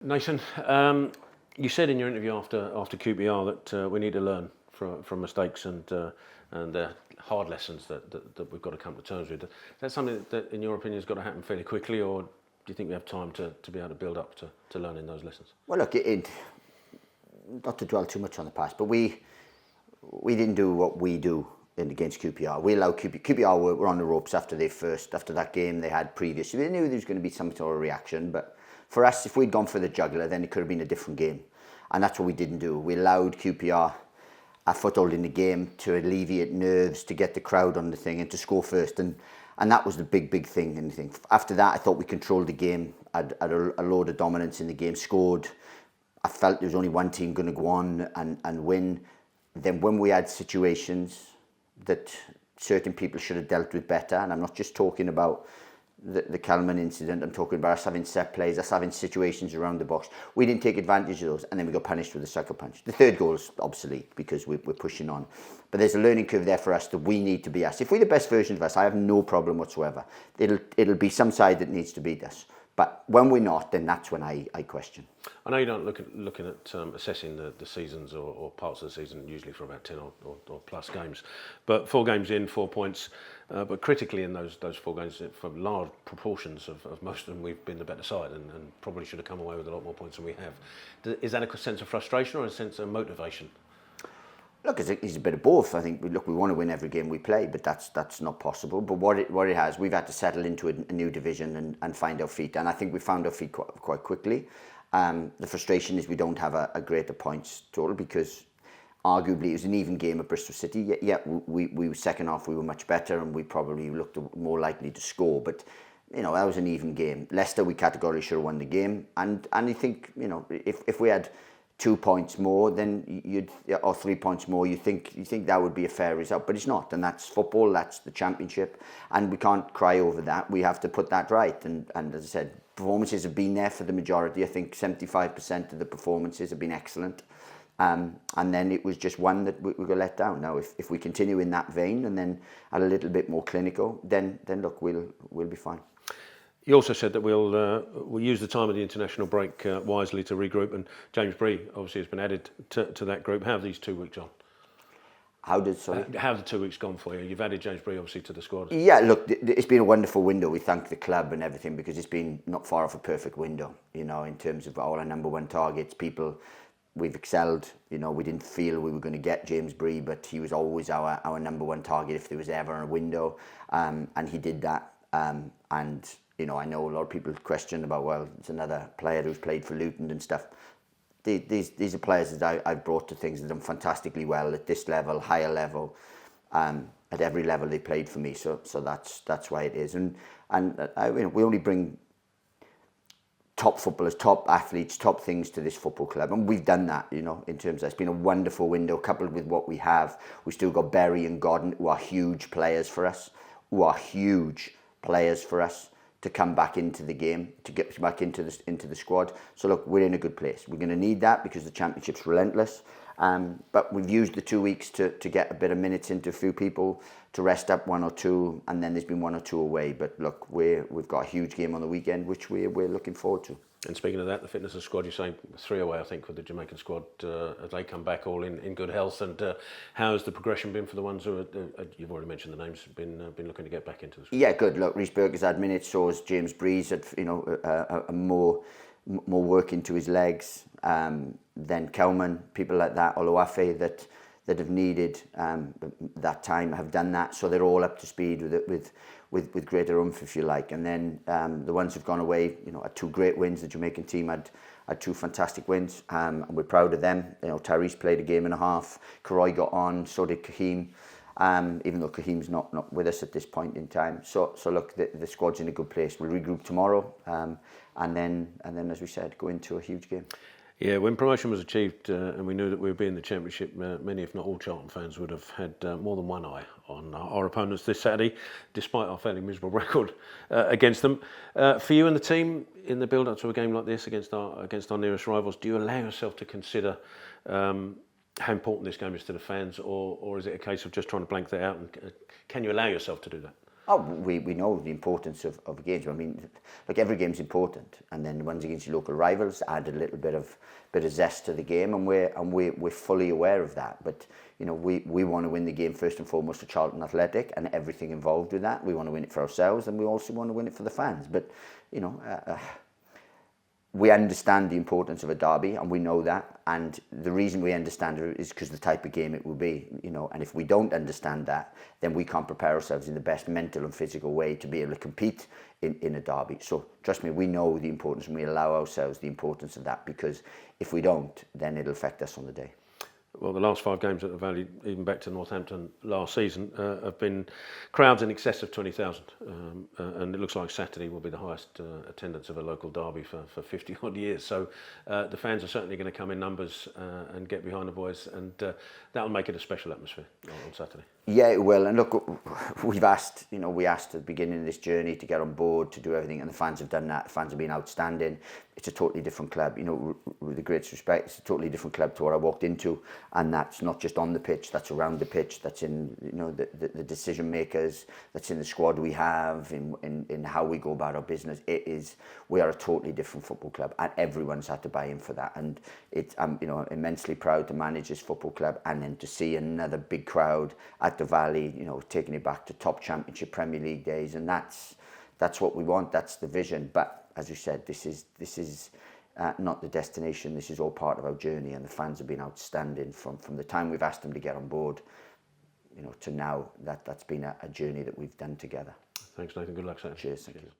Nathan, you said in your interview after QPR that we need to learn from mistakes and hard lessons that we've got to come to terms with. That's something that, in your opinion, has got to happen fairly quickly, or do you think we have time to be able to build up to learning those lessons? Well, look, not to dwell too much on the past, but we didn't do what we do against QPR. We allowed QPR were on the ropes after that game they had previously. They knew there was going to be some sort of reaction, but for us, if we'd gone for the jugular, then it could have been a different game. And that's what we didn't do. We allowed QPR a foothold in the game to alleviate nerves, to get the crowd on the thing and to score first. And that was the big thing. And after that, I thought we controlled the game, had a load of dominance in the game, scored. I felt there was only one team going to go on and win. Then when we had situations that certain people should have dealt with better, and I'm not just talking about the Kalman incident, I'm talking about us having set plays, us having situations around the box. We didn't take advantage of those, and then we got punished with a sucker punch. The third goal is obsolete because we're pushing on. But there's a learning curve there for us that we need to be us. If we're the best version of us, I have no problem whatsoever. It'll be some side that needs to beat us. But when we're not, then that's when I question. I know you don't looking at assessing the seasons or parts of the season usually for about 10 or plus games, but 4 games in, 4 points. But critically in those 4 games, for large proportions of most of them, we've been the better side and probably should have come away with a lot more points than we have. Is that a sense of frustration or a sense of motivation? Look, it's a bit of both. I think we want to win every game we play, but that's not possible. But what it has, we've had to settle into a new division and find our feet. And I think we found our feet quite quickly. The frustration is we don't have a greater points total because arguably it was an even game at Bristol City. Yeah, we second half we were much better and we probably looked more likely to score. But that was an even game. Leicester, we categorically should have won the game. And I think if we had 2 points more, then or 3 points more, you think that would be a fair result, but it's not, and that's football, that's the Championship, and we can't cry over that. We have to put that right, and as I said, performances have been there for the majority. I think 75% of the performances have been excellent, and then it was just one that we got let down. Now, if we continue in that vein and then a little bit more clinical, then look, we'll be fine. You also said that we'll use the time of the international break wisely to regroup, and James Bree obviously has been added to that group. How have these 2 weeks gone? How have the 2 weeks gone for you? You've added James Bree obviously to the squad. Yeah, look, it's been a wonderful window. We thank the club and everything because it's been not far off a perfect window. In terms of all our number one targets, we've excelled. We didn't feel we were going to get James Bree, but he was always our number one target if there was ever a window, and he did that. I know a lot of people question about, well, it's another player who's played for Luton and stuff. These are players that I've brought to things that have done fantastically well at this level, higher level, at every level they played for me. So that's why it is. And we only bring top footballers, top athletes, top things to this football club, and we've done that. In terms of it's been a wonderful window coupled with what we have. We still got Berry and Godden, who are huge players for us. To come back into the game, to get back into the squad. So look, we're in a good place. We're going to need that because the Championship's relentless. But we've used the 2 weeks to get a bit of minutes into a few people, to rest up 1 or 2, and then there's been 1 or 2 away. But look, we've got a huge game on the weekend, which we're looking forward to. And speaking of that, the fitness of the squad, you're saying 3 away, I think, for the Jamaican squad, as they come back all in good health. And how has the progression been for the ones who you've already mentioned the names, been looking to get back into the squad? Yeah, good. Look, Rhys Burger's had minutes, so has James Bree's had more work into his legs than Kelman, people like that, Oluwafe that have needed that time have done that, so they're all up to speed with greater oomph, if you like. And then the ones who've gone away, had 2 great wins. The Jamaican team had 2 fantastic wins, and we're proud of them. Tyrese played a game and a half. Karoy got on, so did Kahim. Even though Kahim's not with us at this point in time. So look, the squad's in a good place. We'll regroup tomorrow, and then as we said, go into a huge game. Yeah, when promotion was achieved and we knew that we would be in the Championship, many, if not all, Charlton fans would have had more than one eye on our opponents this Saturday, despite our fairly miserable record against them. For you and the team, in the build-up to a game like this against our nearest rivals, do you allow yourself to consider how important this game is to the fans, or is it a case of just trying to blank that out? And can you allow yourself to do that? Oh, we know the importance of games. I mean, like every game's important, and then the ones against your local rivals add a little bit of zest to the game, and we're fully aware of that. But you know, we want to win the game first and foremost for Charlton Athletic and everything involved with that. We want to win it for ourselves, and we also want to win it for the fans. But you know. We understand the importance of a derby, and we know that. And the reason we understand it is because the type of game it will be, you know. And if we don't understand that, then we can't prepare ourselves in the best mental and physical way to be able to compete in a derby. So trust me, we know the importance, and we allow ourselves the importance of that, because if we don't, then it'll affect us on the day. Well, the last 5 games at the Valley, even back to Northampton last season, have been crowds in excess of 20,000. And it looks like Saturday will be the highest attendance of a local derby for 50 odd years. So the fans are certainly going to come in numbers and get behind the boys, and that'll make it a special atmosphere on Saturday. Yeah, it will. And look, we asked at the beginning of this journey to get on board, to do everything, and the fans have done that. The fans have been outstanding. It's a totally different club, you know, with the greatest respect. It's a totally different club to what I walked into, and that's not just on the pitch, that's around the pitch, that's in, you know, the decision makers, that's in the squad we have, in how we go about our business. We are a totally different football club, and everyone's had to buy in for that. And I'm you know, immensely proud to manage this football club, and then to see another big crowd at the Valley, you know, taking it back to top Championship Premier League days, and that's what we want. That's the vision. But as you said, this is not the destination. This is all part of our journey, and the fans have been outstanding from the time we've asked them to get on board, you know, to now. That's been a journey that we've done together. Thanks, Nathan. Good luck, Sam. Cheers. Thank you.